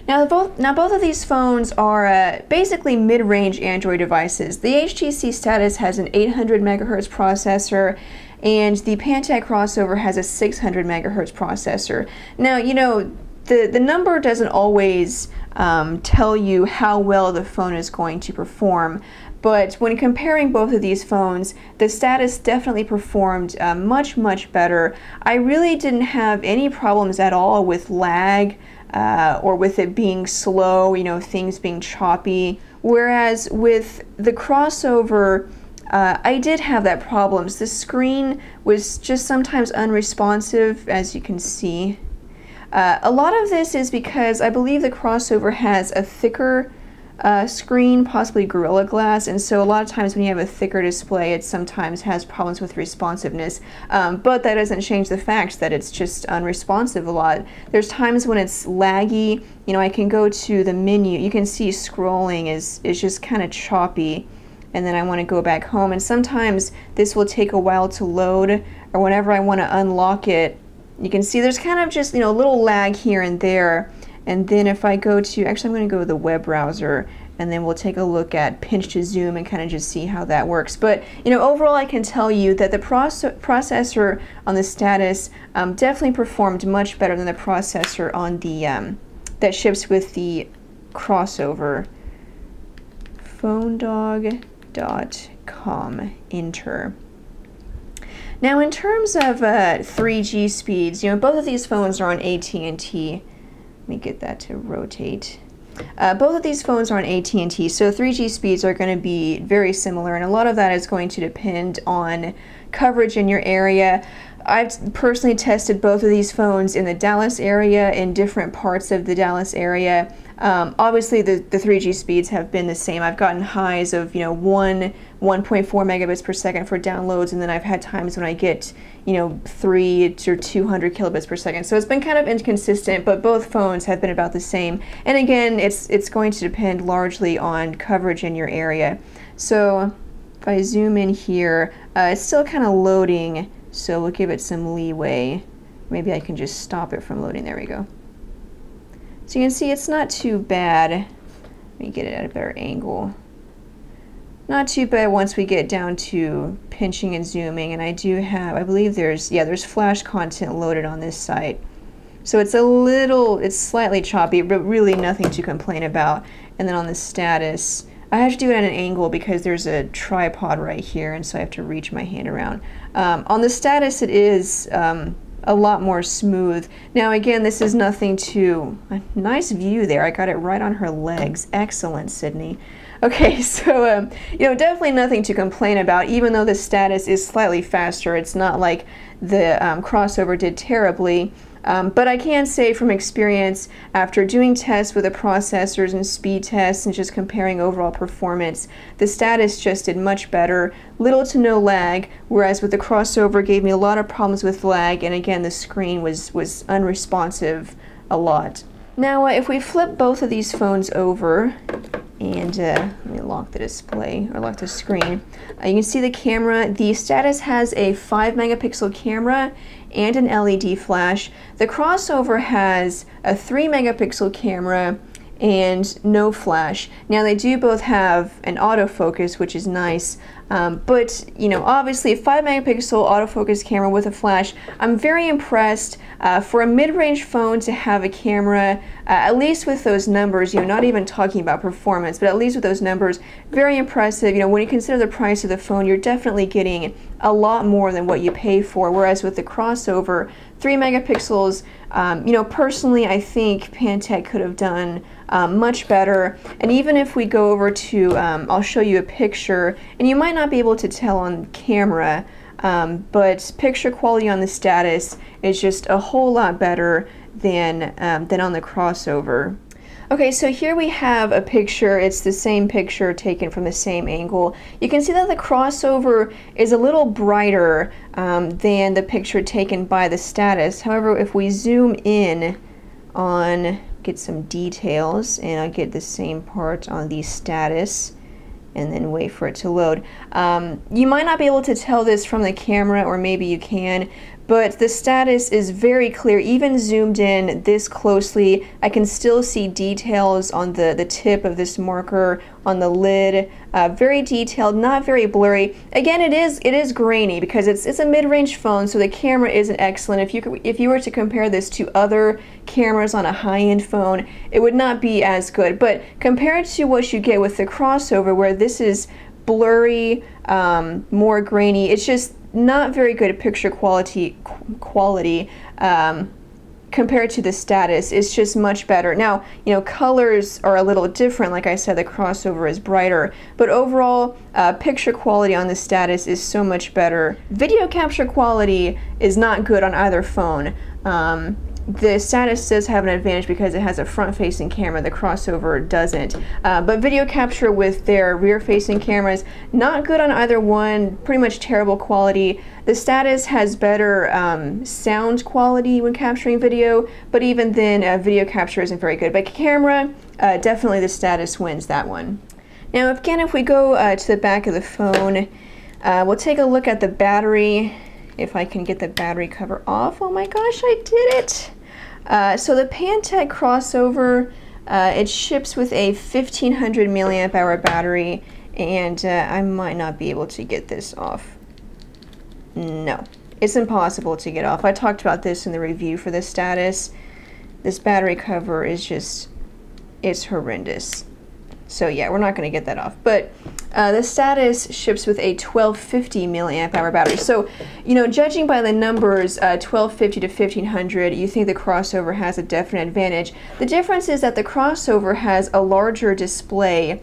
Now both of these phones are basically mid-range Android devices. The HTC Status has an 800 megahertz processor, and the Pantech Crossover has a 600 megahertz processor. Now, you know, the number doesn't always tell you how well the phone is going to perform, but when comparing both of these phones, the Status definitely performed much better. I really didn't have any problems at all with lag or with it being slow, you know, things being choppy. Whereas with the Crossover, I did have that problems. The screen was just sometimes unresponsive, as you can see. A lot of this is because I believe the Crossover has a thicker screen, possibly Gorilla Glass, and so a lot of times when you have a thicker display, it sometimes has problems with responsiveness, but that doesn't change the fact that it's just unresponsive a lot. There's times when it's laggy. You know, I can go to the menu, you can see scrolling is just kind of choppy, and then I want to go back home, and sometimes this will take a while to load, or whenever I want to unlock it, you can see there's kind of just, you know, a little lag here and there. And then if I go to, actually I'm going to go to the web browser, and then we'll take a look at pinch to zoom and kind of just see how that works. But, you know, overall I can tell you that the processor on the Status definitely performed much better than the processor on the, that ships with the Crossover. PhoneDog.com, enter. Now in terms of 3G speeds, you know, both of these phones are on AT&T. Let me get that to rotate. Both of these phones are on AT&T, so 3G speeds are going to be very similar, and a lot of that is going to depend on coverage in your area. I've personally tested both of these phones in the Dallas area, in different parts of the Dallas area. Obviously the 3G speeds have been the same. I've gotten highs of, you know, 1.4 megabits per second for downloads, and then I've had times when I get, you know, 3 to 200 kilobits per second. So it's been kind of inconsistent, but both phones have been about the same. And again, it's going to depend largely on coverage in your area. So if I zoom in here, it's still kind of loading, so we'll give it some leeway. Maybe I can just stop it from loading. There we go. So you can see it's not too bad. Let me get it at a better angle. Not too bad once we get down to pinching and zooming, and I do have, I believe there's Flash content loaded on this site. So it's it's slightly choppy, but really nothing to complain about. And then on the Status, I have to do it at an angle because there's a tripod right here, and so I have to reach my hand around. On the Status, it is a lot more smooth. Now again, this is nothing to, a nice view there. I got it right on her legs. Excellent, Sydney. Okay, so you know, definitely nothing to complain about, even though the Status is slightly faster. It's not like the Crossover did terribly. But I can say from experience, after doing tests with the processors and speed tests and just comparing overall performance, the Status just did much better, little to no lag, whereas with the Crossover gave me a lot of problems with lag, and again the screen was unresponsive a lot. Now if we flip both of these phones over, and let me lock the display, or lock the screen. You can see the camera. The Status has a 5 megapixel camera and an LED flash. The Crossover has a 3 megapixel camera and no flash. Now they do both have an autofocus, which is nice, but you know, obviously a 5 megapixel autofocus camera with a flash. I'm very impressed for a mid-range phone to have a camera, at least with those numbers, you know, not even talking about performance, but at least with those numbers, very impressive. You know, when you consider the price of the phone, you're definitely getting a lot more than what you pay for, whereas with the Crossover, 3 megapixels, you know, personally I think Pantech could have done much better. And even if we go over to, I'll show you a picture, and you might not be able to tell on camera, but picture quality on the Status is just a whole lot better than on the Crossover. Okay, so here we have a picture. It's the same picture taken from the same angle. You can see that the Crossover is a little brighter than the picture taken by the Status. However, if we zoom in on, get some details, and I'll get the same part on the Status, and then wait for it to load. You might not be able to tell this from the camera, or maybe you can, but the Status is very clear. Even zoomed in this closely, I can still see details on the tip of this marker, on the lid. Very detailed, not very blurry. Again, it is grainy because it's a mid-range phone, so the camera isn't excellent. If you were to compare this to other cameras on a high-end phone, it would not be as good. But compared to what you get with the Crossover, where this is blurry, more grainy, it's just not very good picture quality compared to the Status. It's just much better. Now, you know, colors are a little different. Like I said, the Crossover is brighter, but overall picture quality on the Status is so much better. Video capture quality is not good on either phone. The Status does have an advantage because it has a front-facing camera. The Crossover doesn't. But video capture with their rear-facing cameras, not good on either one. Pretty much terrible quality. The Status has better sound quality when capturing video, but even then, video capture isn't very good. But camera, definitely the Status wins that one. Now, again, if we go to the back of the phone, we'll take a look at the battery. If I can get the battery cover off. Oh my gosh, I did it! So the Pantech Crossover, it ships with a 1500 milliamp hour battery, and I might not be able to get this off. No, it's impossible to get off. I talked about this in the review for the Status. This battery cover is just, it's horrendous. So yeah, we're not going to get that off. But the Status ships with a 1250 milliamp hour battery. So, you know, judging by the numbers, 1250 to 1500, you think the Crossover has a definite advantage. The difference is that the Crossover has a larger display,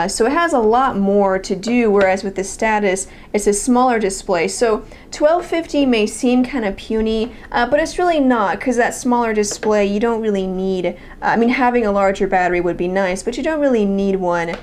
so it has a lot more to do, whereas with the Status, it's a smaller display. So 1250 may seem kind of puny, but it's really not, because that smaller display, you don't really need, I mean, having a larger battery would be nice, but you don't really need one.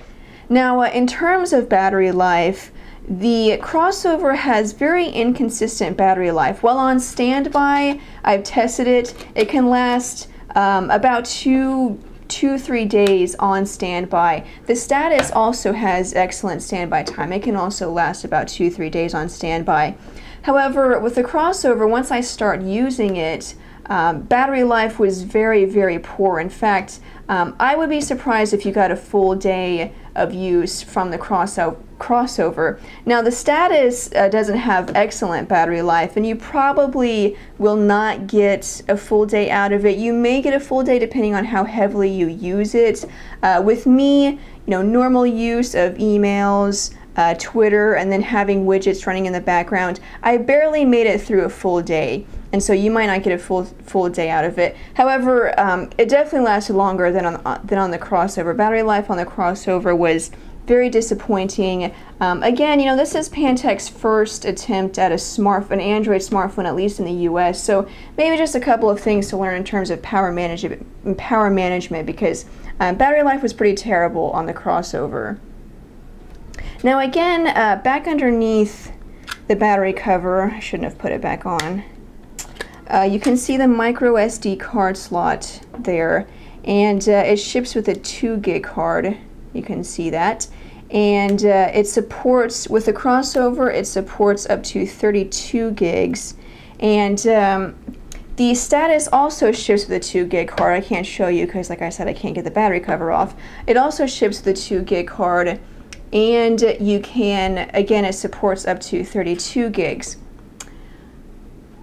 Now, in terms of battery life, the Crossover has very inconsistent battery life. While on standby, I've tested it, it can last about 2-3 days on standby. The Status also has excellent standby time. It can also last about 2-3 days on standby. However, with the Crossover, once I start using it, battery life was very, very poor. In fact, I would be surprised if you got a full day of use from the Crossover. Now, the Status doesn't have excellent battery life, and you probably will not get a full day out of it. You may get a full day depending on how heavily you use it. With me, you know, normal use of emails, Twitter, and then having widgets running in the background, I barely made it through a full day, and so you might not get a full day out of it. However, it definitely lasted longer than on the Crossover. Battery life on the Crossover was very disappointing. Again, you know, this is Pantech's first attempt at an Android smartphone, at least in the US, so maybe just a couple of things to learn in terms of power management, because battery life was pretty terrible on the Crossover. Now again, back underneath the battery cover, I shouldn't have put it back on, you can see the micro SD card slot there, and it ships with a 2 gig card. You can see that, and it supports, with the Crossover, it supports up to 32 gigs, and the Status also ships with a 2 gig card. I can't show you because, like I said, I can't get the battery cover off. It also ships with a 2 gig card, and you can, again, it supports up to 32 gigs.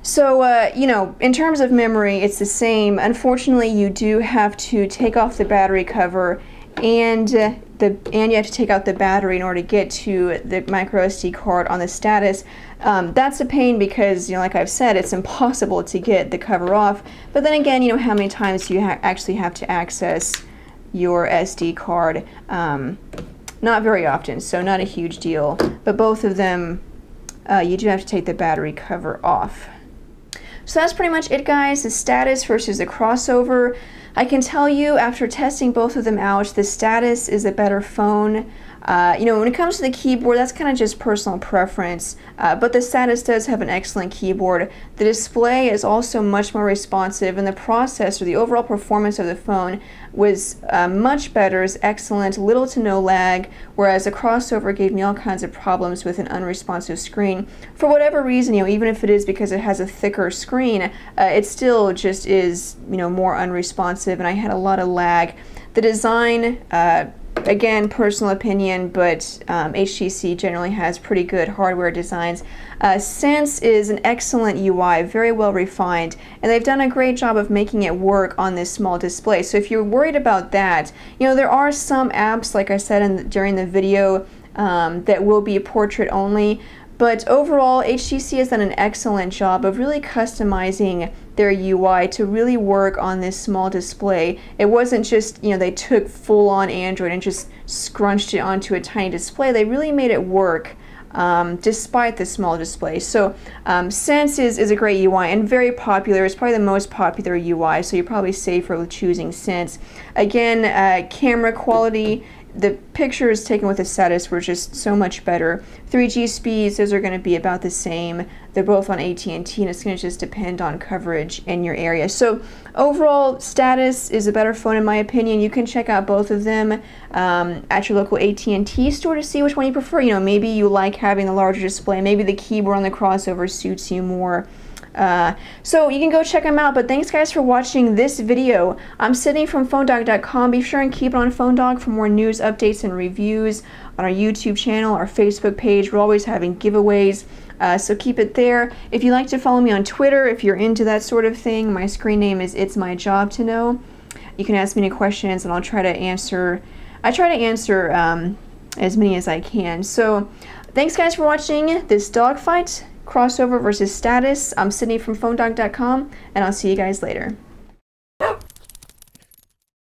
So, you know, in terms of memory, it's the same. Unfortunately, you do have to take off the battery cover, and you have to take out the battery in order to get to the micro SD card on the Status. That's a pain because, you know, like I've said, it's impossible to get the cover off. But then again, you know, how many times do you actually have to access your SD card? Not very often, so not a huge deal. But both of them, you do have to take the battery cover off. So that's pretty much it, guys. The Status versus the Crossover. I can tell you, after testing both of them out, the Status is a better phone. You know, when it comes to the keyboard, that's kind of just personal preference, but the Status does have an excellent keyboard. The display is also much more responsive, and the processor, the overall performance of the phone was much better, is excellent, little to no lag, whereas the Crossover gave me all kinds of problems with an unresponsive screen. For whatever reason, you know, even if it is because it has a thicker screen, it still just is, you know, more unresponsive, and I had a lot of lag. The design, again, personal opinion, but HTC generally has pretty good hardware designs. Sense is an excellent UI, very well refined, and they've done a great job of making it work on this small display. So if you're worried about that, you know, there are some apps, like I said during the video, that will be portrait only. But overall, HTC has done an excellent job of really customizing their UI to really work on this small display. It wasn't just, you know, they took full-on Android and just scrunched it onto a tiny display. They really made it work despite the small display. So Sense is a great UI and very popular. It's probably the most popular UI, so you're probably safer with choosing Sense. Again, camera quality, the pictures taken with the Status were just so much better. 3G speeds, those are going to be about the same. They're both on AT&T, and it's going to just depend on coverage in your area. So overall, Status is a better phone in my opinion. You can check out both of them at your local AT&T store to see which one you prefer. You know, maybe you like having the larger display. Maybe the keyboard on the Crossover suits you more. So you can go check them out, but thanks guys for watching this video. I'm Sydney from PhoneDog.com. Be sure and keep it on PhoneDog for more news, updates, and reviews on our YouTube channel, our Facebook page. We're always having giveaways, so keep it there. If you'd like to follow me on Twitter, if you're into that sort of thing, my screen name is It's My Job to Know. You can ask me any questions, and I'll try to answer. I try to answer as many as I can. So thanks guys for watching this dogfight. Crossover versus Status. I'm Sydney from PhoneDog.com, and I'll see you guys later.